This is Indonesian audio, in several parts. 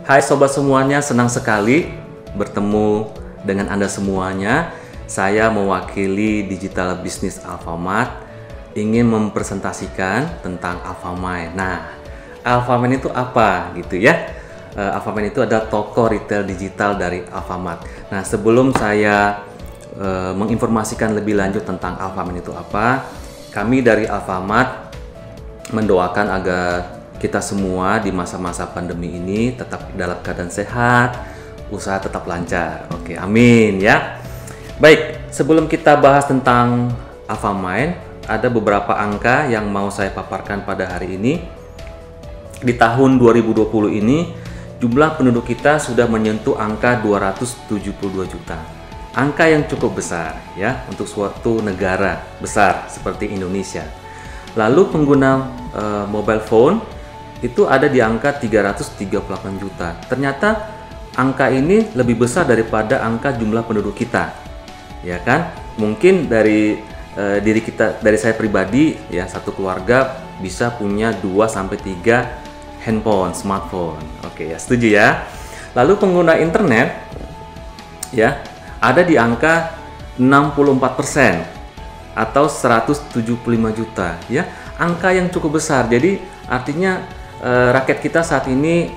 Hai sobat semuanya, senang sekali bertemu dengan Anda semuanya. Saya mewakili Digital Business Alfamart ingin mempresentasikan tentang Alfamart. Nah, Alfamart itu apa gitu ya? Alfamart itu adalah toko retail digital dari Alfamart. Nah, sebelum saya menginformasikan lebih lanjut tentang Alfamart itu apa, kami dari Alfamart mendoakan agar kita semua di masa-masa pandemi ini tetap dalam keadaan sehat, usaha tetap lancar. Oke, amin ya. Baik, sebelum kita bahas tentang Alfamart, ada beberapa angka yang mau saya paparkan pada hari ini. Di tahun 2020 ini, jumlah penduduk kita sudah menyentuh angka 272 juta. Angka yang cukup besar ya untuk suatu negara besar seperti Indonesia. Lalu pengguna mobile phone itu ada di angka 338 juta. Ternyata angka ini lebih besar daripada angka jumlah penduduk kita. Ya kan? Mungkin dari diri kita, dari saya pribadi ya, satu keluarga bisa punya 2 sampai 3 handphone, smartphone. Oke ya, setuju ya. Lalu pengguna internet ya ada di angka 64% atau 175 juta ya. Angka yang cukup besar. Jadi artinya rakyat kita saat ini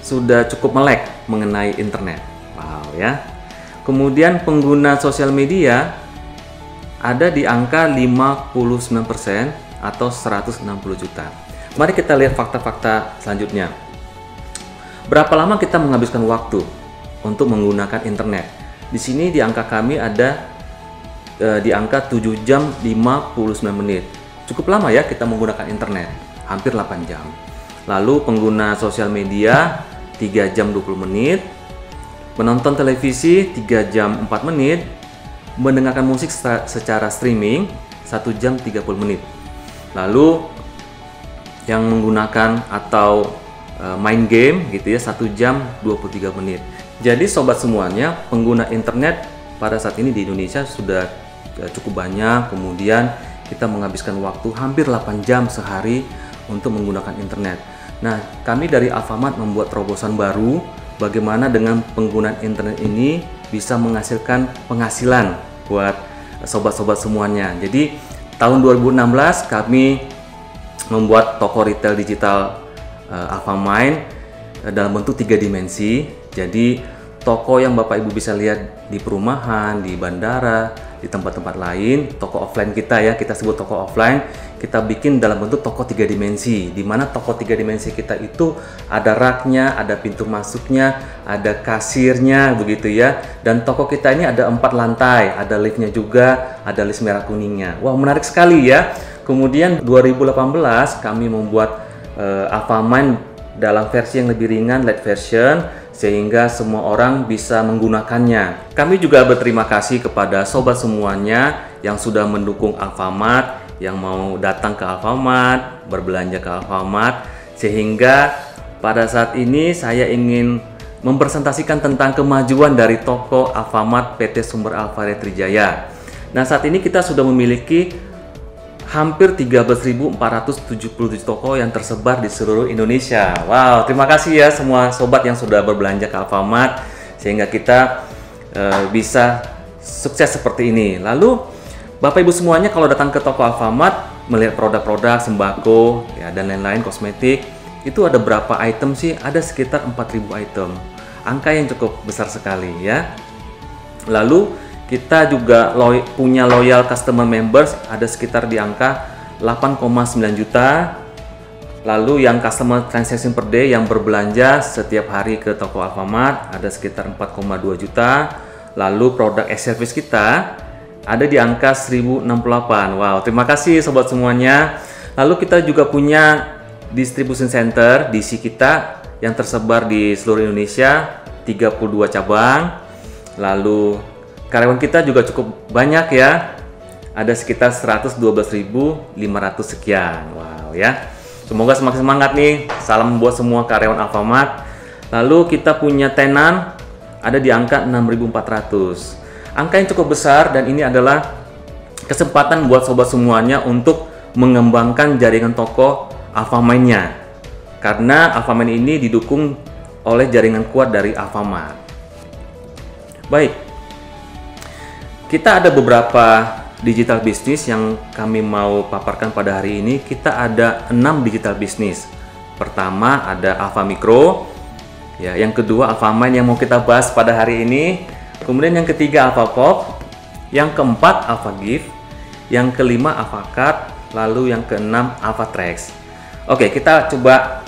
sudah cukup melek mengenai internet. Wow ya. Kemudian pengguna sosial media ada di angka 59% atau 160 juta. Mari kita lihat fakta-fakta selanjutnya. Berapa lama kita menghabiskan waktu untuk menggunakan internet? Di sini di angka kami ada di angka 7 jam 59 menit. Cukup lama ya kita menggunakan internet, hampir 8 jam. Lalu pengguna sosial media 3 jam 20 menit, menonton televisi 3 jam 4 menit, mendengarkan musik secara streaming 1 jam 30 menit. Lalu yang menggunakan atau main game gitu ya 1 jam 23 menit. Jadi sobat semuanya, pengguna internet pada saat ini di Indonesia sudah cukup banyak. Kemudian kita menghabiskan waktu hampir 8 jam sehari untuk menggunakan internet. Nah, kami dari Alfamart membuat terobosan baru bagaimana dengan penggunaan internet ini bisa menghasilkan penghasilan buat sobat-sobat semuanya. Jadi, tahun 2016 kami membuat toko retail digital Alfamart dalam bentuk 3 dimensi. Jadi, toko yang Bapak Ibu bisa lihat di perumahan, di bandara, di tempat-tempat lain, toko offline kita ya, kita sebut toko offline, kita bikin dalam bentuk toko 3 dimensi, di mana toko 3 dimensi kita itu ada raknya, ada pintu masuknya, ada kasirnya begitu ya, dan toko kita ini ada 4 lantai, ada liftnya juga, ada lift merah kuningnya. Wah, menarik sekali ya. Kemudian 2018 kami membuat Alfamart dalam versi yang lebih ringan, light version, sehingga semua orang bisa menggunakannya. Kami juga berterima kasih kepada sobat semuanya yang sudah mendukung Alfamart, yang mau datang ke Alfamart, berbelanja ke Alfamart, sehingga pada saat ini saya ingin mempresentasikan tentang kemajuan dari toko Alfamart PT Sumber Alfamart Trijaya. Nah, saat ini kita sudah memiliki hampir 13.477 toko yang tersebar di seluruh Indonesia. Wow, terima kasih ya semua sobat yang sudah berbelanja ke Alfamart sehingga kita bisa sukses seperti ini. Lalu Bapak Ibu semuanya kalau datang ke toko Alfamart melihat produk-produk sembako ya dan lain-lain kosmetik, itu ada berapa item sih? Ada sekitar 4.000 item. Angka yang cukup besar sekali ya. Lalu kita juga punya loyal customer members ada sekitar di angka 8,9 juta. Lalu yang customer transaction per day yang berbelanja setiap hari ke toko Alfamart ada sekitar 4,2 juta. Lalu produk e-service kita ada di angka 1068. Wow, terima kasih sobat semuanya. Lalu kita juga punya distribution center DC kita yang tersebar di seluruh Indonesia, 32 cabang. Lalu karyawan kita juga cukup banyak ya, ada sekitar 112.500 sekian. Wow ya, semoga semakin semangat nih. Salam buat semua karyawan Alfamart. Lalu kita punya tenan ada di angka 6.400. Angka yang cukup besar, dan ini adalah kesempatan buat sobat semuanya untuk mengembangkan jaringan toko Alfamart-nya. Karena Alfamart ini didukung oleh jaringan kuat dari Alfamart. Baik, kita ada beberapa digital bisnis yang kami mau paparkan pada hari ini. Kita ada 6 digital bisnis. Pertama ada Alfa Micro, ya, yang kedua Alfamind yang mau kita bahas pada hari ini. Kemudian yang ketiga Alfa Pop, yang keempat Alfa Gift, yang kelima Alfa Card, lalu yang keenam Alfa Trax. Oke, kita coba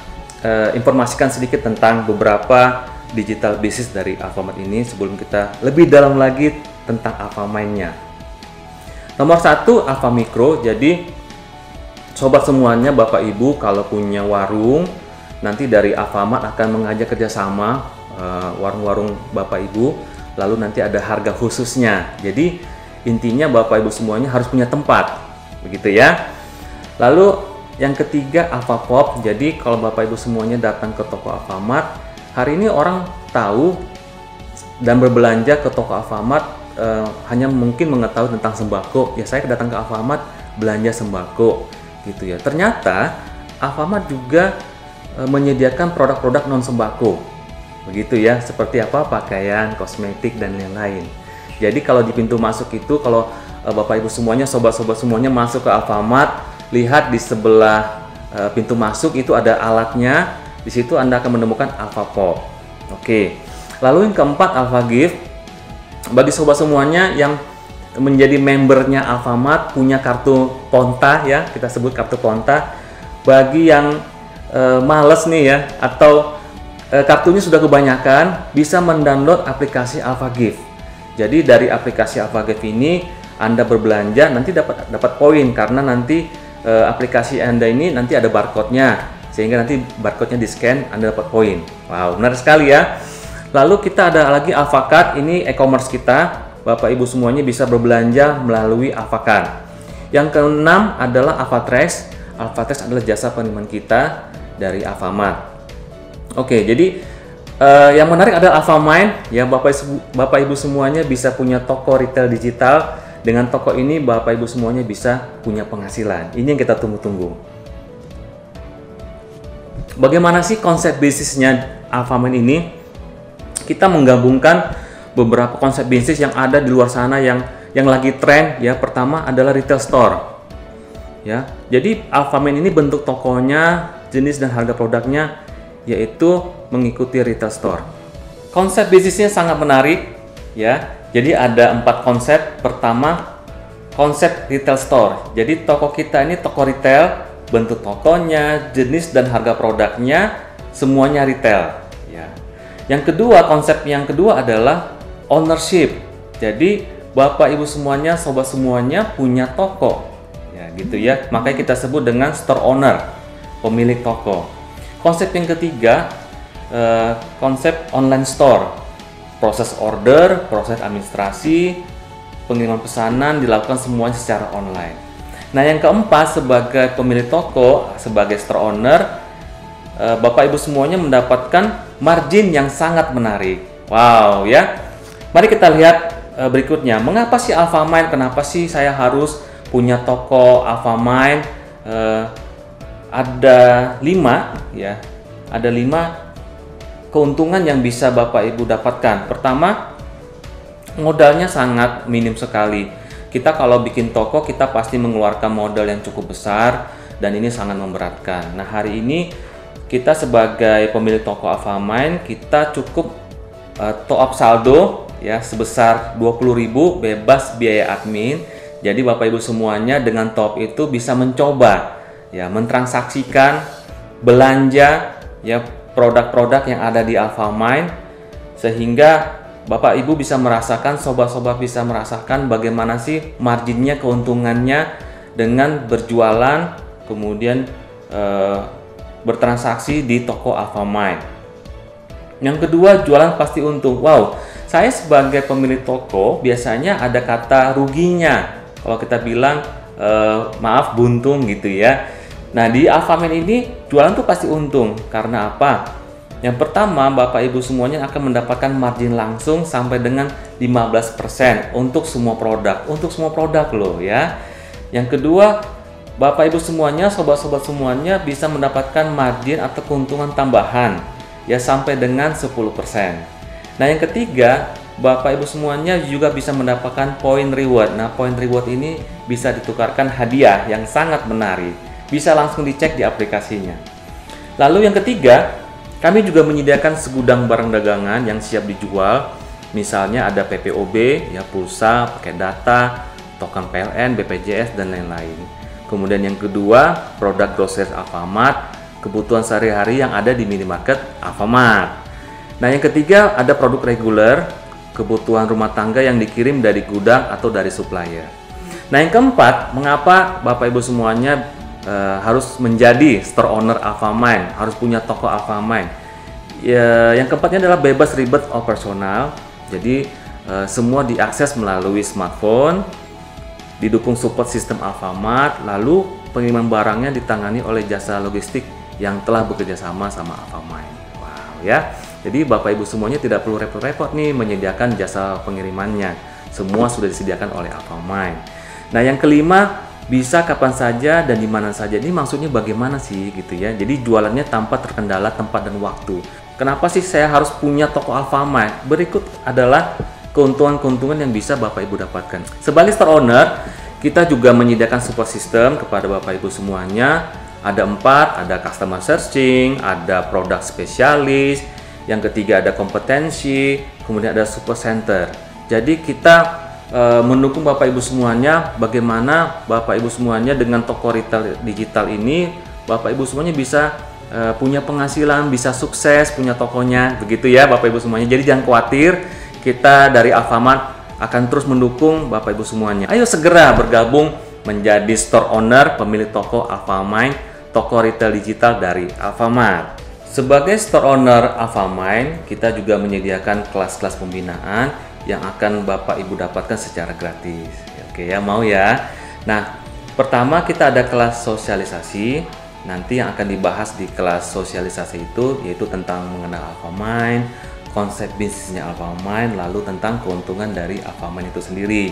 informasikan sedikit tentang beberapa digital bisnis dari Alfamart ini sebelum kita lebih dalam lagi tentang Alfamind-nya. Nomor satu Alfa Micro. Jadi sobat semuanya, Bapak Ibu kalau punya warung, nanti dari Alfamart akan mengajak kerjasama warung-warung Bapak Ibu, lalu nanti ada harga khususnya. Jadi intinya Bapak Ibu semuanya harus punya tempat, begitu ya. Lalu yang ketiga Alfa Pop. Jadi kalau Bapak Ibu semuanya datang ke toko Alfamart, hari ini orang tahu dan berbelanja ke toko Alfamart hanya mungkin mengetahui tentang sembako. Ya, saya datang ke Alfamart belanja sembako, gitu ya. Ternyata Alfamart juga menyediakan produk-produk non sembako, begitu ya, seperti apa, pakaian, kosmetik dan lain-lain. Jadi kalau di pintu masuk itu, kalau Bapak Ibu semuanya, sobat-sobat semuanya masuk ke Alfamart, lihat di sebelah pintu masuk itu ada alatnya. Di situ Anda akan menemukan Alfa Pop. Oke. Lalu yang keempat Alfa Gift. Bagi sobat semuanya yang menjadi membernya Alfamart, punya kartu Ponta, ya, kita sebut kartu Ponta. Bagi yang males nih ya, atau kartunya sudah kebanyakan, bisa mendownload aplikasi Alfa Gift. Jadi dari aplikasi Alfa Gift ini Anda berbelanja nanti dapat poin, karena nanti aplikasi Anda ini nanti ada barcode-nya, sehingga nanti barcode-nya di scan, Anda dapat poin. Wow, benar sekali ya. Lalu kita ada lagi Alfa Card, ini e-commerce kita. Bapak Ibu semuanya bisa berbelanja melalui Alfa Card. Yang keenam adalah Alfa Trax. Alfa Trax adalah jasa pengiriman kita dari Alfamart. Oke, jadi yang menarik adalah Alfamind. Ya, Bapak Ibu semuanya bisa punya toko retail digital. Dengan toko ini Bapak Ibu semuanya bisa punya penghasilan. Ini yang kita tunggu-tunggu. Bagaimana sih konsep bisnisnya Alfamind ini? Kita menggabungkan beberapa konsep bisnis yang ada di luar sana yang lagi tren, ya. Pertama adalah retail store, ya. Jadi Alfamind ini bentuk tokonya, jenis dan harga produknya yaitu mengikuti retail store. Konsep bisnisnya sangat menarik, ya. Jadi ada 4 konsep. Pertama, konsep retail store. Jadi toko kita ini toko retail, bentuk tokonya, jenis dan harga produknya semuanya retail, ya. Yang kedua, konsep yang kedua adalah ownership. Jadi Bapak Ibu semuanya, sobat semuanya punya toko, ya, gitu ya. Makanya kita sebut dengan store owner, pemilik toko. Konsep yang ketiga, konsep online store. Proses order, proses administrasi, pengiriman pesanan dilakukan semuanya secara online. Nah, yang keempat, sebagai pemilik toko, sebagai store owner, Bapak Ibu semuanya mendapatkan margin yang sangat menarik. Wow, ya. Mari kita lihat berikutnya. Mengapa sih Alfamind? Kenapa sih saya harus punya toko Alfamind? Ada 5, ya. Ada 5 keuntungan yang bisa Bapak Ibu dapatkan. Pertama, modalnya sangat minim sekali. Kita kalau bikin toko, kita pasti mengeluarkan modal yang cukup besar dan ini sangat memberatkan. Nah, hari ini kita sebagai pemilik toko Alfamind, kita cukup top up saldo, ya, sebesar 20.000 bebas biaya admin. Jadi Bapak Ibu semuanya dengan top itu bisa mencoba, ya, mentransaksikan belanja, ya, produk-produk yang ada di Alfamind, sehingga Bapak Ibu bisa merasakan, sobat-sobat bisa merasakan bagaimana sih marginnya, keuntungannya dengan berjualan kemudian bertransaksi di toko Alfamind. Yang kedua, jualan pasti untung. Wow, saya sebagai pemilik toko biasanya ada kata ruginya. Kalau kita bilang maaf buntung gitu ya. Nah, di Alfamind ini jualan tuh pasti untung. Karena apa? Yang pertama, Bapak Ibu semuanya akan mendapatkan margin langsung sampai dengan 15% untuk semua produk. Untuk semua produk loh, ya. Yang kedua, Bapak Ibu semuanya, sobat-sobat semuanya bisa mendapatkan margin atau keuntungan tambahan. ya sampai dengan 10%. Nah, yang ketiga, Bapak Ibu semuanya juga bisa mendapatkan poin reward. Nah, poin reward ini bisa ditukarkan hadiah yang sangat menarik. Bisa langsung dicek di aplikasinya. Lalu yang ketiga, kami juga menyediakan segudang barang dagangan yang siap dijual. Misalnya ada PPOB, ya pulsa, pakai data, token PLN, BPJS, dan lain-lain. Kemudian yang kedua, produk groceries Alfamart, kebutuhan sehari-hari yang ada di minimarket Alfamart. Nah, yang ketiga ada produk reguler, kebutuhan rumah tangga yang dikirim dari gudang atau dari supplier. Nah, yang keempat, mengapa Bapak Ibu semuanya harus menjadi store owner Alfamart, harus punya toko Alfamart? Ya, yang keempatnya adalah bebas ribet operasional. Jadi semua diakses melalui smartphone, didukung support sistem Alfamart, lalu pengiriman barangnya ditangani oleh jasa logistik yang telah bekerja sama Alfamart. Wow ya. Jadi Bapak Ibu semuanya tidak perlu repot-repot nih menyediakan jasa pengirimannya. Semua sudah disediakan oleh Alfamart. Nah, yang kelima, bisa kapan saja dan di mana saja. Ini maksudnya bagaimana sih gitu ya. Jadi jualannya tanpa terkendala tempat dan waktu. Kenapa sih saya harus punya toko Alfamart? Berikut adalah keuntungan-keuntungan yang bisa Bapak Ibu dapatkan. Sebagai store owner, kita juga menyediakan support system kepada Bapak Ibu semuanya. Ada 4, ada customer searching, ada produk spesialis, yang ketiga ada kompetensi, kemudian ada support center. Jadi kita mendukung Bapak Ibu semuanya, bagaimana Bapak Ibu semuanya dengan toko retail digital ini, Bapak Ibu semuanya bisa punya penghasilan, bisa sukses punya tokonya, begitu ya Bapak Ibu semuanya. Jadi jangan khawatir, kita dari Alfamart akan terus mendukung Bapak Ibu semuanya. Ayo segera bergabung menjadi store owner, pemilik toko Alfamart, toko retail digital dari Alfamart. Sebagai store owner Alfamart, kita juga menyediakan kelas-kelas pembinaan yang akan Bapak Ibu dapatkan secara gratis. Oke ya, mau ya? Nah, pertama kita ada kelas sosialisasi. Nanti yang akan dibahas di kelas sosialisasi itu yaitu tentang mengenal Alfamart, konsep bisnisnya Alfamart, lalu tentang keuntungan dari Alfamart itu sendiri.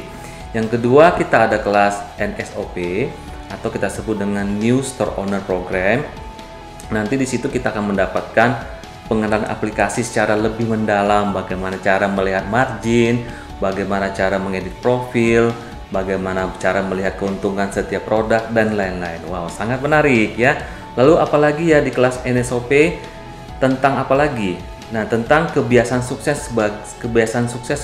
Yang kedua, kita ada kelas NSOP atau kita sebut dengan New Store Owner Program. Nanti di situ kita akan mendapatkan pengenalan aplikasi secara lebih mendalam, bagaimana cara melihat margin, bagaimana cara mengedit profil, bagaimana cara melihat keuntungan setiap produk, dan lain-lain. Wow, sangat menarik ya. Lalu apalagi ya di kelas NSOP, tentang apa lagi? Nah, tentang kebiasaan sukses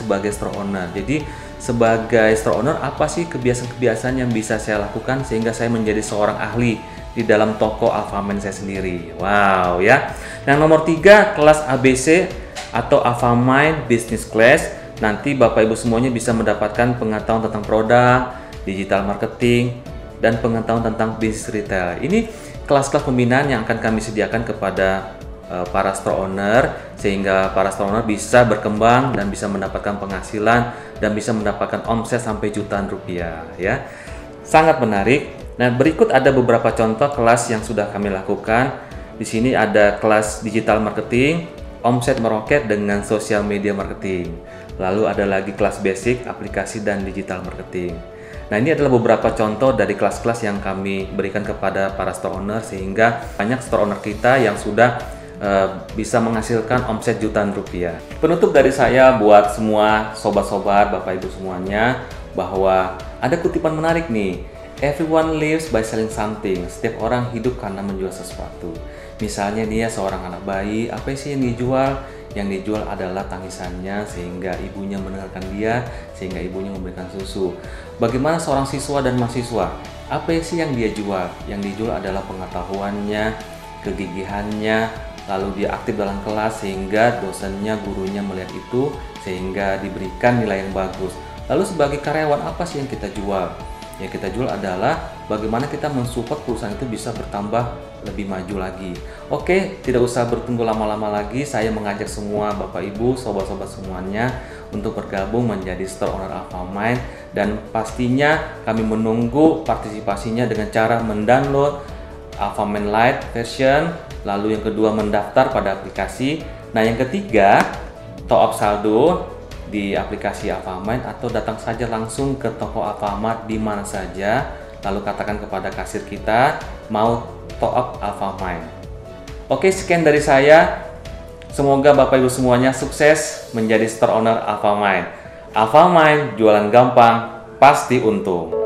sebagai store owner. Jadi sebagai store owner, apa sih kebiasaan-kebiasaan yang bisa saya lakukan sehingga saya menjadi seorang ahli di dalam toko Alfamart saya sendiri. Wow ya. Yang nomor 3, kelas ABC atau Alfamart Business Class. Nanti Bapak Ibu semuanya bisa mendapatkan pengetahuan tentang produk, digital marketing, dan pengetahuan tentang bisnis retail. Ini kelas-kelas pembinaan yang akan kami sediakan kepada para store owner, sehingga para store owner bisa berkembang dan bisa mendapatkan penghasilan dan bisa mendapatkan omset sampai jutaan rupiah ya. Sangat menarik. Nah, berikut ada beberapa contoh kelas yang sudah kami lakukan. Di sini ada kelas digital marketing, omset meroket dengan social media marketing. Lalu ada lagi kelas basic, aplikasi dan digital marketing. Nah, ini adalah beberapa contoh dari kelas-kelas yang kami berikan kepada para store owner, sehingga banyak store owner kita yang sudah bisa menghasilkan omset jutaan rupiah. Penutup dari saya buat semua sobat-sobat, Bapak Ibu semuanya, bahwa ada kutipan menarik nih. Everyone lives by selling something. Setiap orang hidup karena menjual sesuatu. Misalnya dia seorang anak bayi, apa sih yang dijual? Yang dijual adalah tangisannya sehingga ibunya mendengarkan dia, sehingga ibunya memberikan susu. Bagaimana seorang siswa dan mahasiswa? Apa sih yang dia jual? Yang dijual adalah pengetahuannya, kegigihannya, lalu dia aktif dalam kelas sehingga dosennya, gurunya melihat itu sehingga diberikan nilai yang bagus. Lalu sebagai karyawan, apa sih yang kita jual? Yang kita jual adalah bagaimana kita mensupport perusahaan itu bisa bertambah lebih maju lagi. Oke, tidak usah bertunggu lama-lama lagi. Saya mengajak semua Bapak Ibu, sobat-sobat semuanya untuk bergabung menjadi store owner Alfamart, dan pastinya kami menunggu partisipasinya dengan cara mendownload Alfamart Lite version, lalu yang kedua mendaftar pada aplikasi. Nah, yang ketiga top up saldo di aplikasi Alfamart atau datang saja langsung ke toko Alfamart di mana saja, lalu katakan kepada kasir kita mau top up Alfamart. Oke, sekian dari saya. Semoga Bapak Ibu semuanya sukses menjadi store owner Alfamind. Alfamind, jualan gampang, pasti untung.